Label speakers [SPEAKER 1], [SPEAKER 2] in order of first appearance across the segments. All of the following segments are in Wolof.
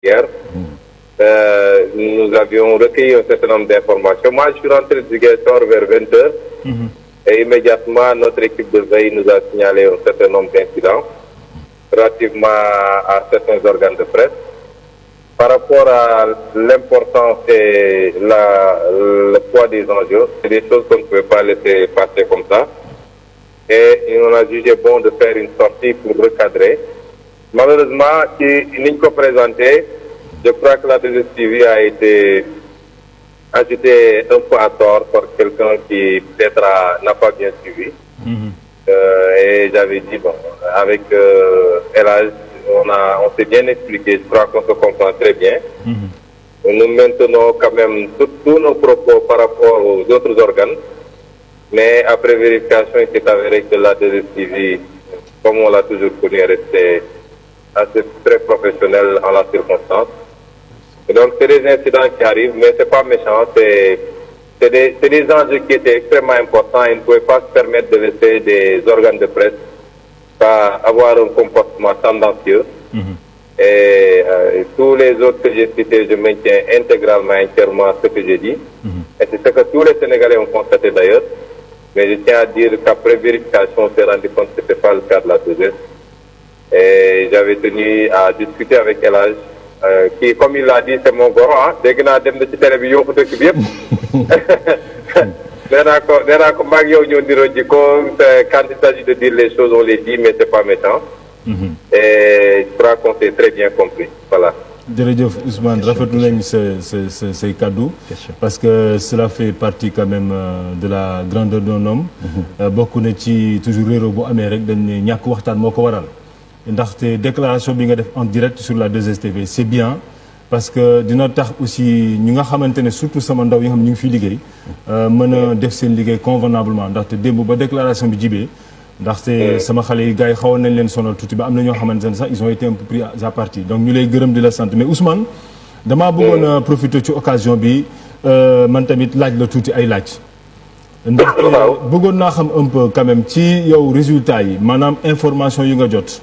[SPEAKER 1] hier. Nous avions recueilli un certain nombre d'informations. Moi, je suis rentré de Ziguinchor vers 20h. Et immédiatement, notre équipe de veille nous a signalé un certain nombre d'incidents relativement à certains organes de presse. Par rapport à l'importance et le poids des enjeux, c'est des choses qu'on ne peut pas laisser passer comme ça. Et on a jugé bon de faire une sortie pour recadrer. Malheureusement, si nous avons présenté, je crois que la 2STV a été agitée un peu à tort par quelqu'un qui peut-être n'a pas bien suivi. Et j'avais dit, bon, avec Elage, on s'est bien expliqué, je crois qu'on se comprend très bien. Nous maintenons quand même tous nos propos par rapport aux autres organes, mais après vérification, il s'est avéré que la 2STV, comme on l'a toujours connu, est restée assez très professionnelle en la circonstance. Et donc c'est des incidents qui arrivent, mais c'est pas méchant, c'est des enjeux qui étaient extrêmement importants et ne pouvaient pas se permettre de laisser des organes de presse pas avoir un comportement tendancieux. Et tous les autres que j'ai cités, je maintiens intégralement, entièrement ce que j'ai dit. Et c'est ce que tous les Sénégalais ont constaté d'ailleurs. Mais je tiens à dire qu'après vérification, on s'est rendu compte que ce n'était pas le cas de la 2S. Et j'avais tenu à discuter avec Elage, qui, comme il l'a dit, c'est mon goro. Dès que nous dem ci télé bi yóbbu dëkk bi yëpp. Quand il s'agit de dire les choses, on les dit, mais c'est pas méchant. Et je crois qu'on s'est très bien compris. Voilà.
[SPEAKER 2] Jërëjëf Ousmane, rafetlu nañ say kaddu parce que cela fait partie quand même de la grandeur d'un homme. Bokk na ci toujours réero bu amee rek dañ ne ñàkk waxtaan moo ko waral. Ndaxte déclaration bi nga def en direct sur la 2STV c'est bien parce que dina tax aussi ñi nga xamante ne surtout sama ndaw yi nga xam ne ñu ngi fiy liggéey mën a def seen liggéey convenablement ndaxte démb ba déclaration bi jibee ndaxte sama xale yi gars yi xawoon nañ leen sonal tuuti ba am na ñoo xamante ne sax ils ont été un peu pris à partie donc ñu lay gërëm di la sant mais Ousmane damaa bëggoon a profiter ci occasion bi man tamit laaj la tuuti ay laaj ndaxte bëggoon naa xam un peu quand même ci yow résultat yi maanaam information yi nga jot.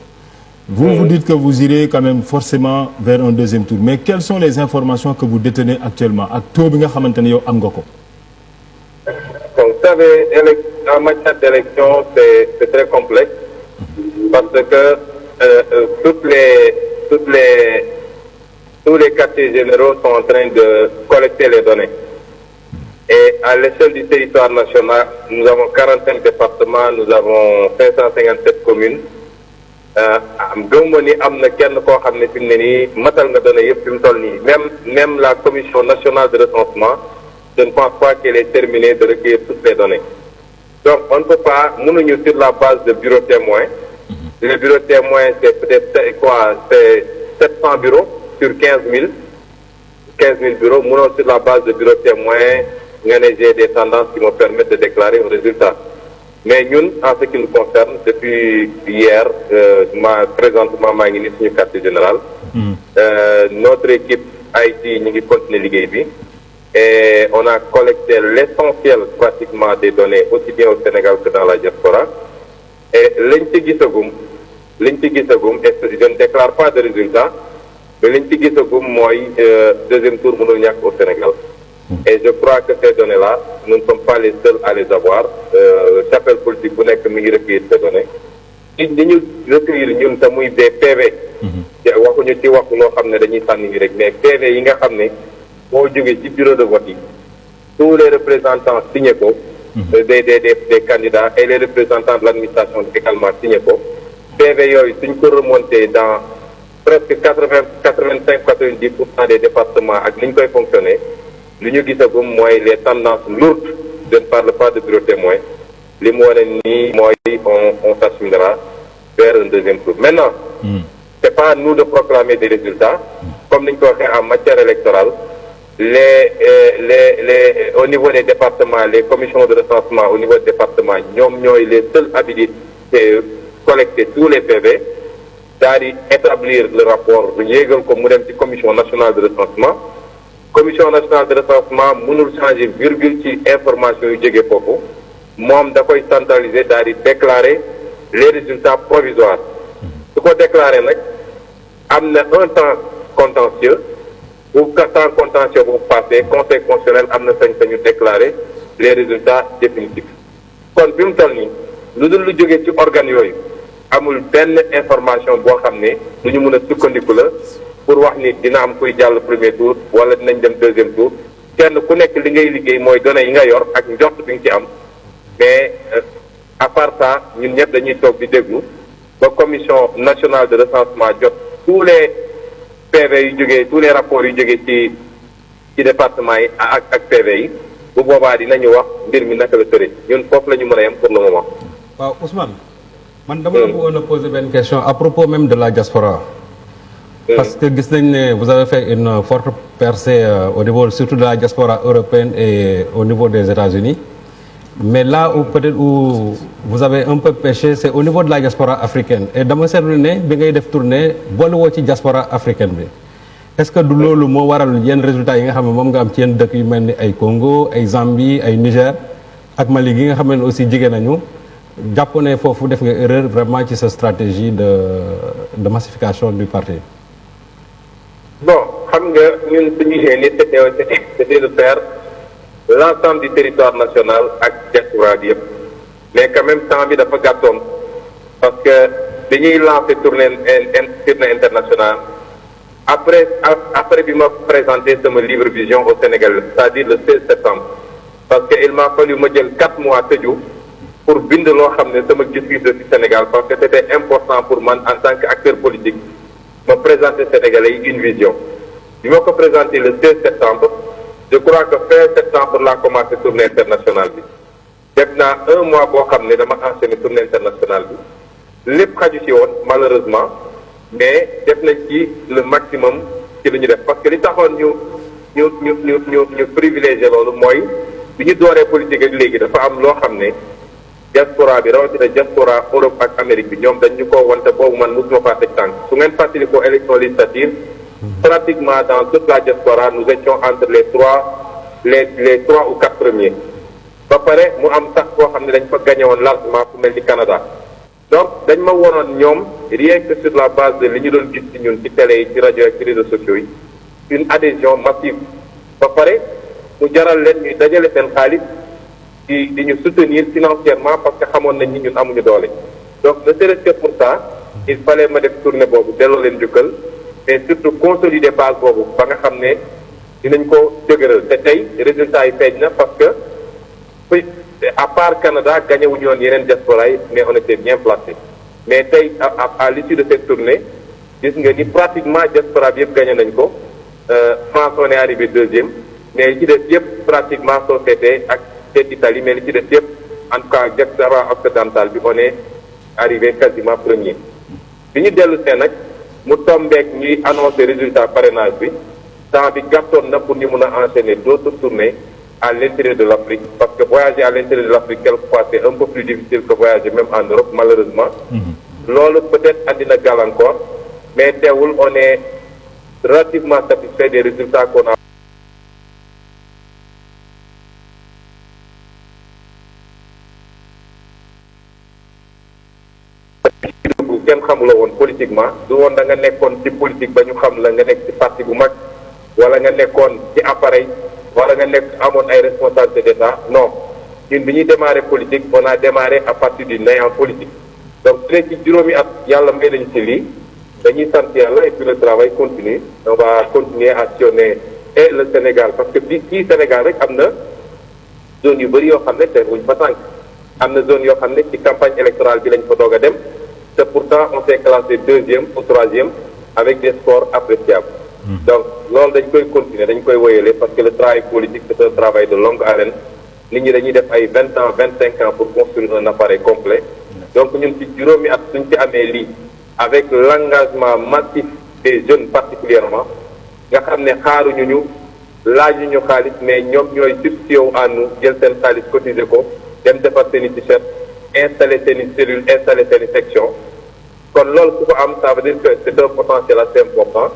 [SPEAKER 2] Vous dites que vous irez quand même forcément vers un deuxième tour. Mais quelles sont les informations que vous détenez actuellement ak taux bi nga xamante ne yow am nga ko.
[SPEAKER 1] Donc, vous savez, en matière d'élection, c'est très complexe parce que tous les quartiers généraux sont en train de collecter les données. Et à l'échelle du territoire national, nous avons 45 départements, nous avons 557 communes. Même la commission nationale de recensement, je ne pense pas qu'elle ait terminé de recueillir toutes les données. Donc on ne peut pas, nous sur la base de bureaux témoins. Les bureaux témoins, c'est peut-être quoi? C'est 700 bureaux sur 15 000 bureaux. Nous sur la base de bureaux témoins, j'ai des tendances qui me permettent de déclarer un résultat. Mais nous, en ce qui nous concerne, depuis hier, présentement, je suis au quartier général. Notre équipe Haïti, nous continue l'IGB. Et on a collecté l'essentiel pratiquement des données, aussi bien au Sénégal que dans la diaspora. Et l'Intigisogum, je ne déclare pas de résultat, mais l'Intigisogum, moi, deuxième tour au Sénégal. Et je crois que ces données-là, nous ne sommes pas les seuls à les avoir. Chapelle politique, vous n'êtes que nous recueillir ces données. Si nous recueillir, nous avons des PV. Mais PV, du bureau de vote, tous les représentants signent des candidats et les représentants de l'administration également signent. PV, c'est une remontée dans presque 85-90% des départements avec l'une qui fonctionner. L'union qui se les tendances lourdes, je ne parle pas de bureau témoin. Les mois on s'assumera vers un deuxième tour. Maintenant, c'est pas à nous de proclamer des résultats. Comme nous l'avons fait en matière électorale, au niveau des départements, les commissions de recensement au niveau des départements, nous sommes les seuls habilités de collecter tous les PV, d'établir le rapport, comme la commission nationale de recensement. Commission nationale de recensement mënul changer virgule ci information yu jóge foofu moom da koy centraliser daal di déclarer les résultats provisoires su ko déclarer nag am na un temps contentieux bu temps contentieux bu passé conseil constitutionnel am na sañ-sañu déclarer les résultats définitifs kon bi mu toll nii lu dul lu jógee ci organes yooyu amul benn information boo xam ne lu ñu mën a sukkandiku la pour wax ni dina am kuy jàll premier tour wala dinañ dem deuxième tour kenn ku nekk li ngay liggéey mooy données yi nga yor ak njort bi nga ci am mais à part ça ñun ñëpp dañuy toog di déglu ba commission nationale de recensement jot tous les PV yu jógee tous les rapports yu jógee ci département yi ak PV yi bu boobaa dinañu wax mbir mi naka la tëre ñun foofu la ñu mën a yem pour le moment.
[SPEAKER 3] waaw Ousmane. man dama la bëggoon a poser benn question à propos même de la diaspora. parce que gis nañ ne vous avez fait une forte percée au niveau surtout de la diaspora européenne et au niveau des États-Unis mais là où peut-être où vous avez un peu pêché c'est au niveau de la diaspora africaine et dama seetlu ne bi ngay def tournée boole woo ci diaspora africaine bi est-ce que du loolu moo waral yenn résultats yi nga xam ne moom nga am ci yenn dëkk yu mel ni ay Congo ay Zambie ay Niger ak Mali gi nga xam ne aussi jigéen nañu jàpp ne foofu def nga erreur vraiment ci sa stratégie de massification du parti.
[SPEAKER 1] bon xam nga ñun suñu yéene c'était de faire l'ensemble du territoire national ak diaspora bi yëpp mais quand même temps bi dafa gàttoon parce que dañuy lancer tournée internationale après bi ma présenté sama livre vision au Sénégal c'est-à-dire le 16 septembre parce que il m'a fallu ma jël 4 mois tëju pour bind loo xam ne sama gis-gis ci Sénégal parce que c'était important pour man en tant qu'acteur politique ma présenter Sénégalais yi une vision bi ma ko présenté le 16 septembre je crois que fin septembre laa commencé tournée internationale bi def naa 1 mois boo xam ne dama enchaîné tournée internationale bi lépp xaju ci woon malheureusement mais def nañ ci le maximum ci lu ñu def parce que li taxoon ñu privilégié loolu mooy bi ñu dooree politique ak léegi dafa am loo xam ne diaspora bi rawatina diaspora Europe ak Amérique bi ñoom dañ ñu ko wante boobu man mosuma faa teg tànk su ngeen fàttali ko élection législative pratiquement dans toute la diaspora nous étions entre les trois ou quatre premiers ba pare mu am sax boo xam ne dañ fa gagné woon largement fu mel ni Canada donc dañ ma wonoon ñoom rien que sur la base de li ñu doon gis ci ñun ci télé yi ci rajo ak ci réseaux sociaux yi une adhésion massive ba pare mu jaral leen ñuy dajale seen xaalis di ñu soutenir financièrement parce que xamoon nañ ni ñun amuñu doole donc ne serait-ce que pour ça il fallait ma def tournée boobu delloo leen jukkal mais surtout consolider base boobu ba nga xam ne dinañ ko dëgëral te tey résultat yi feeñ na parce que à part Canada gagné wuñu woon yeneen diaspora yi mais on était bien placé mais tey à l'issue de cette tournée gis nga ni pratiquement diaspora bi yëpp gagné nañ ko France on est arrivé deuxième mais li ci des yëpp pratiquement société ak Italie mais li ci des yëpp en tout cas diaspora occidentale bi on est arrivé quasiment premier bi ñu dellu see nag mu tombeek ñuy annoncer résultat parrainage bi temps bi gàttoon na pour ñu mun a enchaîner d'autres tournées à l'intérieur de l'Afrique parce que voyager à l'intérieur de l'Afrique quelquefois c'est un peu plus difficile que voyager même en Europe malheureusement loolu peut-être andi na gàllankoor mais teewul on est relativement satisfait des résultats qu'on a kenn xamula woon politiquement du woon da nga nekkoon ci politique ba ñu xam la nga nekk ci parti bu mag wala nga nekkoon ci appareil wala nga nekk amoon ay responsabilités d'État non ñun bi ñuy démarrer politique on a démarré à partir du néant politique donc su nekk ci juróomi at yàlla may nañu ci lii dañuy sant yàlla et puis le travail continue on va continuer à sillonner et le Sénégal parce que fii Sénégal rek am na zone yu bëri yoo xam ne te wuñ fa sànq am na zone yoo xam ne ci campagne électorale bi lañ fa doog a dem te pourtant on s'est classé deuxième ou troisième avec des scores appréciables donc loolu dañ koy continuer dañ koy woyale parce que le travail politique c'est un travail de longue haleine nit ñi dañuy def ay 20 ans 25 ans pour construire un appareil complet donc ñun ci juróomi at suñ ci amee lii avec l'engagement massif des jeunes particulièrement nga xam ne xaaruñu ñu laaju ñu xaalis mais ñoom ñooy substitué wu à nous jël seen xaalis cotiser ko dem defar seen i t-shirt installer seen i cellule installer seen i section kon loolu su ko am ça veut dire que c'est un potentiel assez important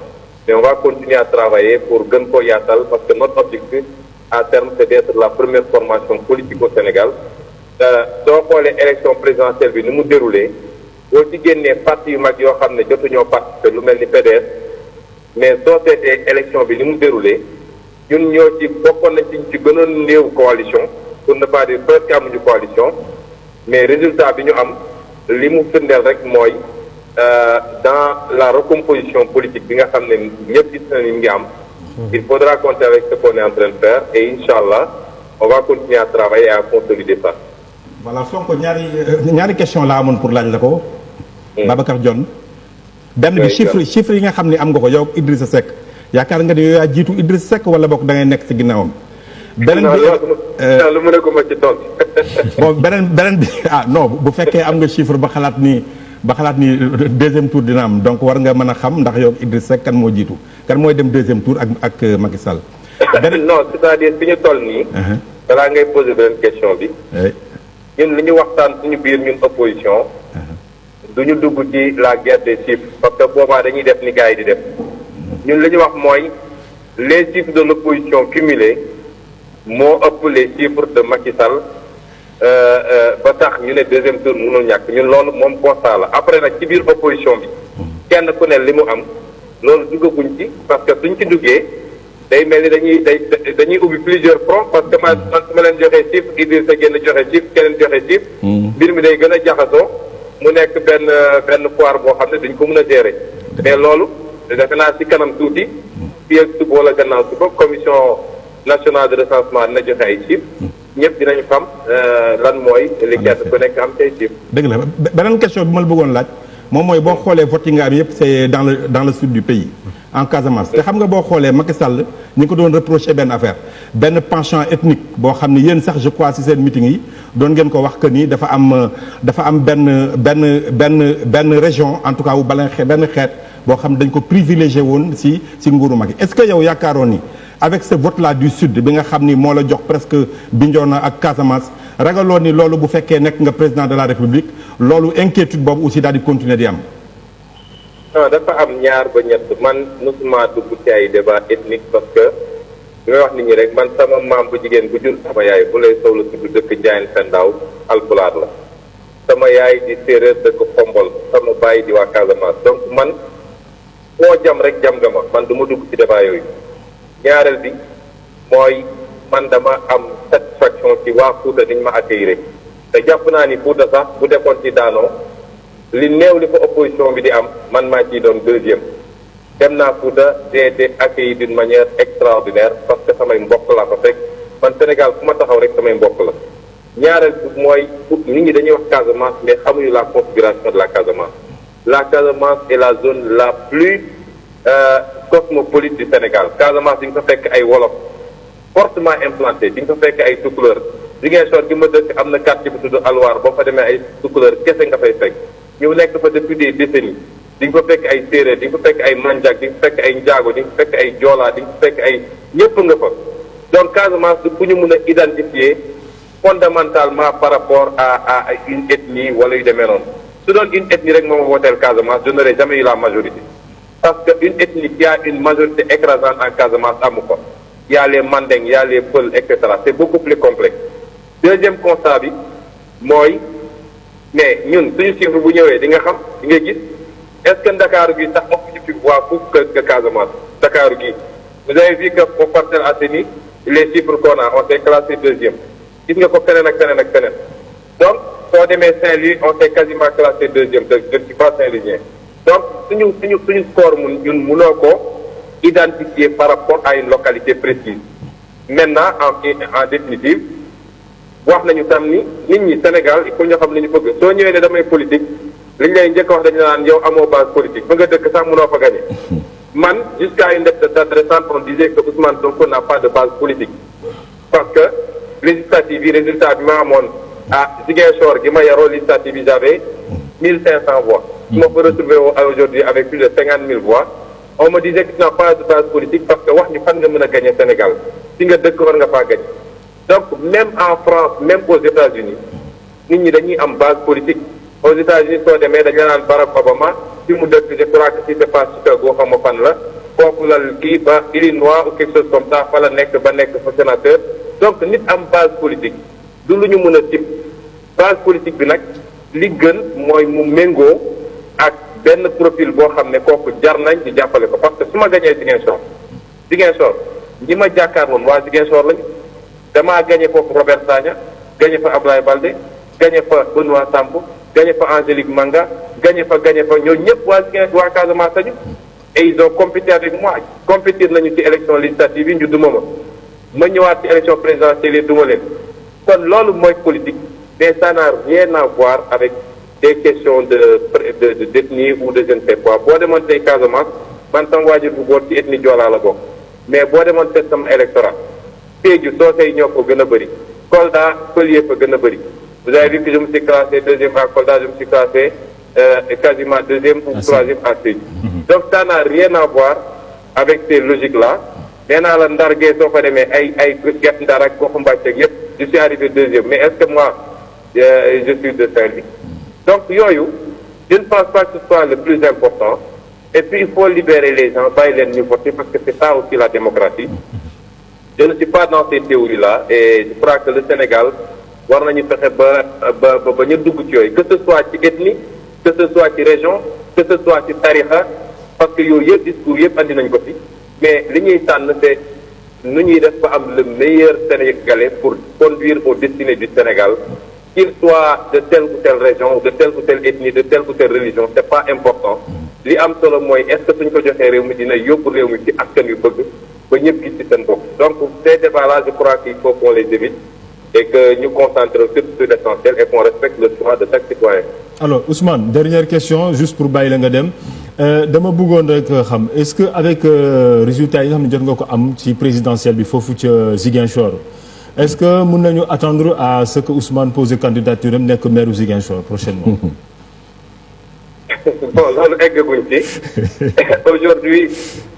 [SPEAKER 1] mais on va continuer à travailler pour gën koo yaatal parce que notre objectif à terme c'est d'être la première formation politique au Sénégal soo xoolee élection présidentielle bi ni mu déroulé boo ci génnee parti yu mag yoo xam ne jotuñoo participer lu mel ni PDS mais soo seetee élection bi ni mu déroulé ñun ñoo ci bokkoon nañ ci gënoon néew coalition pour ne pas dire presque amuñu coalition mais résultat bi ñu am li mu firndeel rek mooy dans la recomposition politique bi nga xam ne ñëpp gis na ni ngi am. Il faudra compter avec ce qu'on est en train de faire et Inch'Allah, on va continuer à travailler et à consolider ça.
[SPEAKER 4] Voilà, Sonko ñaari question laa amoon pour laaj la ko. Babacar Dione. benn bi chiffre yi nga xam ne am nga ko yow Idrissa Seck yaakaar nga ni yow yaa jiitu Idrissa Seck wala bokk da ngay nekk ci ginnaawam. beneen bi
[SPEAKER 1] lu mu ne ko ma ci tontu.
[SPEAKER 4] bon beneen bi non bu fekkee am nga chiffre ba xalaat ni deuxième tour dina am donc war nga mën a xam ndax yow Idrissa Seck kan moo jiitu kan mooy dem deuxième tour ak Macky Sall.
[SPEAKER 1] non c'est-à-dire fi ñu toll nii. balaa ngay poser beneen question bi. ñun li ñu waxtaan suñu biir ñun opposition. du ñu dugg ci la guerre des chiffres parce que boobaa dañuy def ni gars yi di def. ñun li ñu wax mooy les chiffres de l'opposition cumulés moo ëpp les chiffres de Macky Sall ba tax ñu ne deuxième tour mënul ñàkk ñun loolu moom constat la après nag ci biir opposition bi kenn ku ne li mu am loolu duggaguñ ci parce que suñ ci duggee day mel ni dañuy ubbi plusieurs fronts parce que man su ma leen joxee chiffre Idrissa génn joxe chiffre keneen joxe chiffre mbir mi day gën a jaxasoo mu nekk benn foire boo xam ne dañ ko mën a gérer mais loolu defe naa ci kanam tuuti fii ak suba wala gannaaw suba commission nationale de recensement dina joxe ay chiffres ñëpp dinañ xam lan mooy li kenn ku nekk am say chiffres.
[SPEAKER 4] dëgg la beneen question bi ma la bëggoon laaj moom mooy boo xoolee vote yi nga am yëpp c'est dans le sud du pays en Casamance te xam nga boo xoolee Macky Sall ñu ngi ko doon reprocher benn affaire benn penchant ethnique boo xam ne yéen sax je crois ci seen meeting yi doon ngeen ko wax que ni dafa am benn région en tout cas wu benn xeet boo xam ne dañ ko privilégié woon ci nguuru Macky est-ce que yow yaakaaroon ni avec ce vote là du sud bi nga xam ni moo la jox presque Bignona ak Casamance ragaloon ni loolu bu fekkee nekk nga président de la République loolu inquiétude boobu aussi daal di continuer di am.
[SPEAKER 1] non dafa am ñaar ba ñett man mosuma dugg ci ay débat ethnique parce que li may wax nit ñi rek man sama maam bu jigéen bu jur sama yaay bu lay sow la tudd dëkk Ndiayène Pendaaw Alpulaar la sama yaay di séeréer dëkk Xombol sama baay di waa Casamance donc man foo jam rek jam nga ma man du ma dugg ci débat yooyu. ñaareel bi mooy man dama am satisfaction ci waa Fouta niñ ma accueillir te jàpp naa ni Fouta sax bu defoon ci daanoo li néew li fa opposition bi di am man maa ciy doon deuxième dem naa Fouta j'ai été accueilli d'une manière extraordinaire parce que samay mbokk laa fa fekk man Sénégal fu ma taxaw rek samay mbokk la ñaareel bi mooy nit ñi dañuy wax Casamance mais xamuñu la configuration de la Casamance est la zone la plus cosmopolite du Sénégal Casamance di nga fa fekk ay wolof fortement implanté di nga fa fekk ay tukulóor Ziguinchor gi ma dëkk am na quartier bu tudd Alwar boo fa demee ay tukulóor kese nga fay fekk ñu nekk fa depuis des décennies di nga fa fekk ay séeréer di nga fa fekk ay manjak di nga fa fekk ay njaago di nga fa fekk ay joola di nga fa fekk ay ñëpp nga fa donc Casamance du ku ñu mën a identifier fondamentalement par rapport à une ethnie wala yu demee noonu su doon une ethnie rek moom wooteel Casamance je n'aurais jamais eu la majorité parce que une ethnie qui a une majorité écrasante en Casamance amu ko y a les Mandeng y a les Peul et cetera c'est beaucoup plus complexe deuxième constat bi mooy mais ñun suñu chiffre bu ñëwee di nga xam di nga gis est-ce que Ndakaaru gi sax ëpp ñu fi waa foofu que Casamance Ndakaaru gi vous avez vu que pour Parcelles Assainies les chiffres qu'on a on s'est classé deuxième gis nga ko feneen ak feneen ak feneen donc soo demee Saint-Louis on s'est quasiment classé deuxième je ne suis pas Saint-Louisien donc suñu score ñun mënoo ko identifier par rapport à une localité précise maintenant en définitive wax nañu tam ni nit ñi Sénégal il faut ñu xam li ñu bëgg soo ñëwee ne damay politique li ñu lay njëkk wax dañu naan yow amoo base politique ba nga dëkk sax mënoo fa gagner man jusqu'à une date récente on disait que Ousmane Sonko n'a pas de base politique parce que législative yi résultat bi ma amoon Ziguinchor gi ma yaroo législative yi j'avais 1500 voix. Je me retrouvé aujourd'hui avec plus de 50 000 voix. On me disait que tu n'as pas de base politique parce que wax ñu fan nga mën a gagner Sénégal si nga dëkk war nga faa gagner donc même en France même aux États-Unis nit ñi dañuy am base politique aux États-Unis soo demee dañu naan Barack Obama fi mu dëkk je crois que si c'est pas Chicago xam nga fan la foofu la kii ba Illinois ou quelque chose comme ça fa la nekk ba nekk fa sénateur donc nit am base politique du lu ñu mën a tip base politique bi nag li gën mooy mu méngoo ak benn profil boo xam ne kooku jar nañ di jàppale ko parce que su ma gañee Ziguinchor ñi ma jàkkaarloon waa Ziguinchor lañu damaa gañe foofu Robert Sagna gañe fa Ablaye Baldé gañe fa Benoît Sambou gañe fa Angélique Manga gañe fa ñooñu ñëpp waa Ziguinchor waa Casamance lañu et ils ont compété avec moi compétir nañu ci élection législative yi ñu duma ma ñëwaat ci élection présidentielle yi duma leen kon loolu mooy politique mais ça n'a rien à voir avec des questions de d'ethnie ou de je ne sais quoi boo demoon tey Casamance man sama waajur bu góor ci ethnie Joola la bokk mais boo demoon seet sama électorat Sédhiou soose yi ñoo ko gën a bëri Kolda pël yee fa gën a bëri vous avez vu que je me suis classé deuxième à Kolda je me suis classé quasiment deuxième ou troisième à Sédhiou donc ça n'a rien à voir avec ces logiques là nee naa la Ndar gee soo fa demee ay Guet Ndar ak Goxu Mbàcc yëpp je suis arrivé deuxième mais est-ce que moi je suis de Saint-Louis donc yooyu je ne pense pas que ce soit le plus important et puis il faut libérer les gens bàyyi leen ñu voter parce que c'est ça aussi la démocratie je ne suis pas dans ces théories là et je crois que le Sénégal war nañu fexe ba ñu dugg ci yooyu que ce soit ci ethnie que ce soit ci région que ce soit ci tarixa parce que yooyu yëpp discours yëpp andi nañ ko fi mais li ñuy tànn c'est nu ñuy def ba am le meilleur Sénégalais pour conduire aux destinées du Sénégal qu'il soit de telle ou telle région de telle ou telle ethnie de telle ou telle religion c'est pas important li am solo mooy est-ce que suñ ko joxee réew mi dina yóbbu réew mi ci askan yu bëgg ba ñëpp gis ci seen bopp donc ces débats-là je crois qu'il faut qu'on les évite et que ñu concentre surtout sur l'essentiel et qu'on respecte le choix de chaque citoyen.
[SPEAKER 2] Alors Ousmane dernière question juste pour bàyyi la nga dem dama bëggoon rek xam est-ce que avec résultats yi nga xam ne jot nga ko am ci présidentielle bi foofu ca Ziguinchor est-ce que mën nañu attendre à ce que Ousmane pose candidature am nekk maire Ziguinchor prochainement.
[SPEAKER 1] Bon loolu eggaguñ ci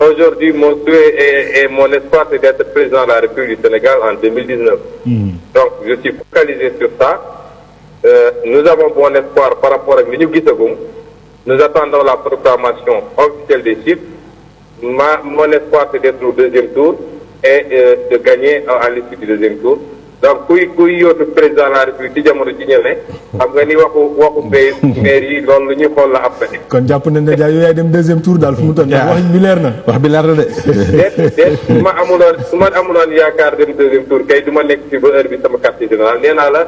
[SPEAKER 1] aujourd'hui mon souhait et mon espoir c'est d'être président de la République du Sénégal en 2019. Donc je suis focalisé sur ça. Nous avons bon espoir par rapport ak li ñu gisagum. Nous attendons la proclamation officielle des chiffres. Mon espoir c'est d'être au deuxième tour et de gagner à l'issue du deuxième tour. Donc kuy yootu président de la République ci jamono ji ñëw ne xam nga ni waxu maire yi loolu lu ñuy xool la après.
[SPEAKER 2] kon jàpp nañ ne daal yow yaay dem deuxième tour daal fu mu toll nii wax bi leer na.
[SPEAKER 3] wax bi leer na de.
[SPEAKER 1] déet su ma amuloon yaakaar dem deuxième tour kay du ma nekk fii ba heure bi sama quartier général nee naa la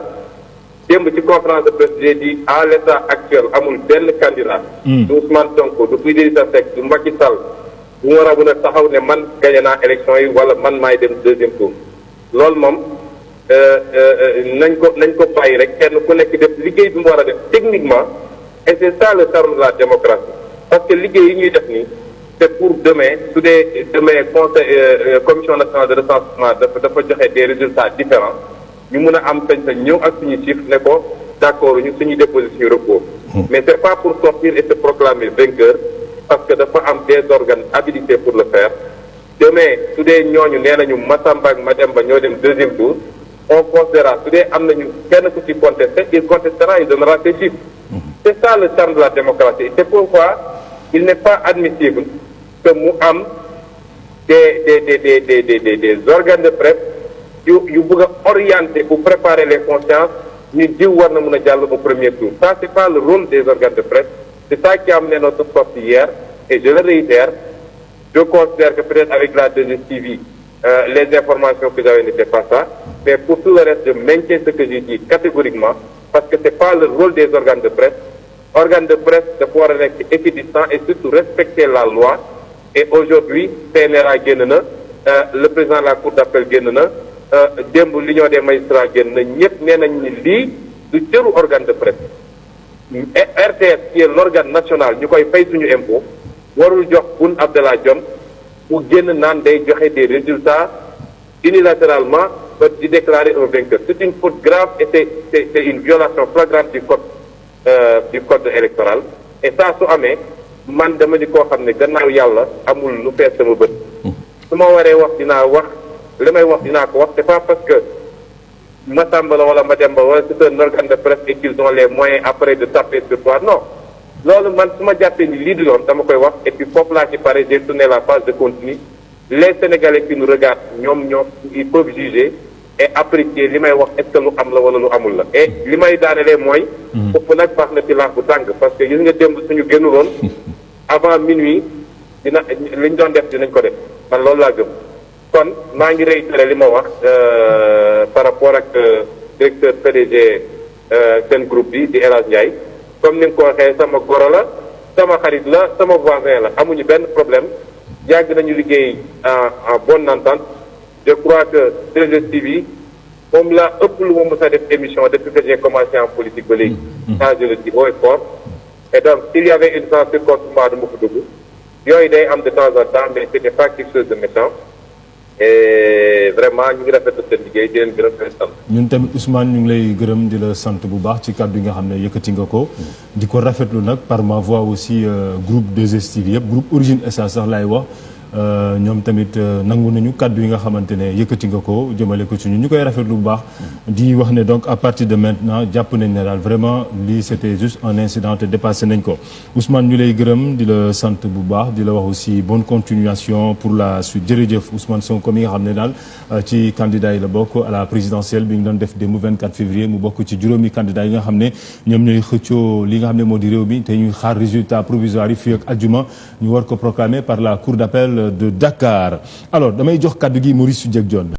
[SPEAKER 1] démb ci conférence de presse j'ai dit à l'état actuel amul benn candidat. du Ousmane Sonko du Idrissa Seck du Macky Sall bu war a mën a taxaw ne man gagné naa élection yi wala man maay dem deuxième tour loolu moom. nañ ko bàyyi rek kenn ku nekk def liggéey bi mu war a def techniquement et c'est ça le charme de la démocratie parce que liggéey yi ñuy def nii c'est pour demain su dee demain conseil commission nationale de recensement dafa joxe des résultats différents ñu mun a am sañ-sañ ñëw ak suñu chiffre ne ko d'accord ñu suñuy déposer suñu recours mais c'est pas pour sortir et se proclamer vainqueur parce que dafa am des organes habilités pour le faire demain su dee ñooñu nee nañu Massamba ak Mademba ñoo dem deuxième tour on considérera su dee am nañu kenn ku ci contesté il contestera il donnera ses chiffres. C'est ça le charme de la démocratie c'est pourquoi il n'est pas admissible que mu am des organes de presse yu bëgg a orienter ou préparer les consciences ñu diw war na mën a jàll au premier tour ça c'est pas le rôle des organes de presse c'est ça qui a amené notre sortie hier et je le réitère je considère que peut-être avec la 2STV les informations que j'avais n'étaient pas ça mais pour tout le reste je maintiens ce que j'ai dit catégoriquement parce que c'est pas le rôle des organes de presse dafa war a nekk équidistant et surtout respecter la loi et aujourd'hui CNRA génn na le président de la cour d'appel génn na démb l'union des magistrats génn na ñëpp nee nañ ni lii du cëru organe de presse RTS qui est l'organe national ñu koy fay suñu impôt warul jox Boun Abdallah Dionne mu génn naan day joxe des résultats unilatéralement ba di déclarer un vainqueur c'est une faute grave et c'est une violation flagrante du code électoral et ça su amee man dama di koo xam ne gannaaw yàlla amul lu fees sama bët su ma waree wax dinaa wax li may wax dinaa ko wax c'est pas parce que Massamba la wala Mademba wala c'est un organe de presse et qu'ils ont les moyens après de taper sur toi non loolu man su ma jàppee ni lii di loon dama koy wax et puis foofu laa ci pare j'ai tourné la page de continue les Sénégalais qui nous regardent ñoom ils peuvent juger et apprécier li may wax est-ce que lu am la wala lu amul la et li may daanelee mooy foofu nag baax na ci laax bu tàng parce que gis nga démb suñu génnuloon avant minuit liñ doon def dinañ ko def man loolu laa gëm kon maa ngi réitéré li ma wax par rapport ak directeur PDG seen groupe bi di El Hadj Ndiaye comme ni nga ko waxee sama goro la sama xarit la sama voisin la amuñu benn problème yàgg nañu liggéey en bonne entente je crois que 2STV moom laa ëpp lu ma mës a def émission depuis que j'ai commencé en politique ba léegi. ça je le dis haut et fort. et donc s'il y avait une censure contre moi du ma ko dugg yooyu day am de temps en temps mais c'était pas quelque chose de méchant. et vraiment ñu ngi rafetlu seen liggéey di leen gërëm di leen sant.
[SPEAKER 2] ñun tamit Ousmane ñu ngi lay gërëm di la sant bu baax ci kàddu yi nga xam ne yëkkati nga ko. di ko rafetlu nag par ma voix aussi groupe 2STV yëpp groupe Origine SA sax laay wax. ñoom tamit nangu nañu kàddu yi nga xamante ne yëkkati nga ko jëmale ko ci ñu koy rafetlu bu baax di wax ne donc à partir de maintenant jàpp nañ ne daal vraiment lii c'était juste un incident te dépassé nañ ko Ousmane ñu lay gërëm di la sant bu baax di la wax aussi bonne continuation pour la suite jërëjëf Ousmane Sonko mi nga xam ne daal ci candidat yi la bokk à la présidentielle bi ñu doon def démb 24 février mu bokk ci juróomi candidat yi nga xam ne ñoom ñooy xëccoo li nga xam ne moo di réew mi te ñuy xaar résultat provisoire yi fii ak aljuma ñu war ko proclamer par la cour d'appel de Dakar alors damay jox kaddu gi Maurice Dieng Dione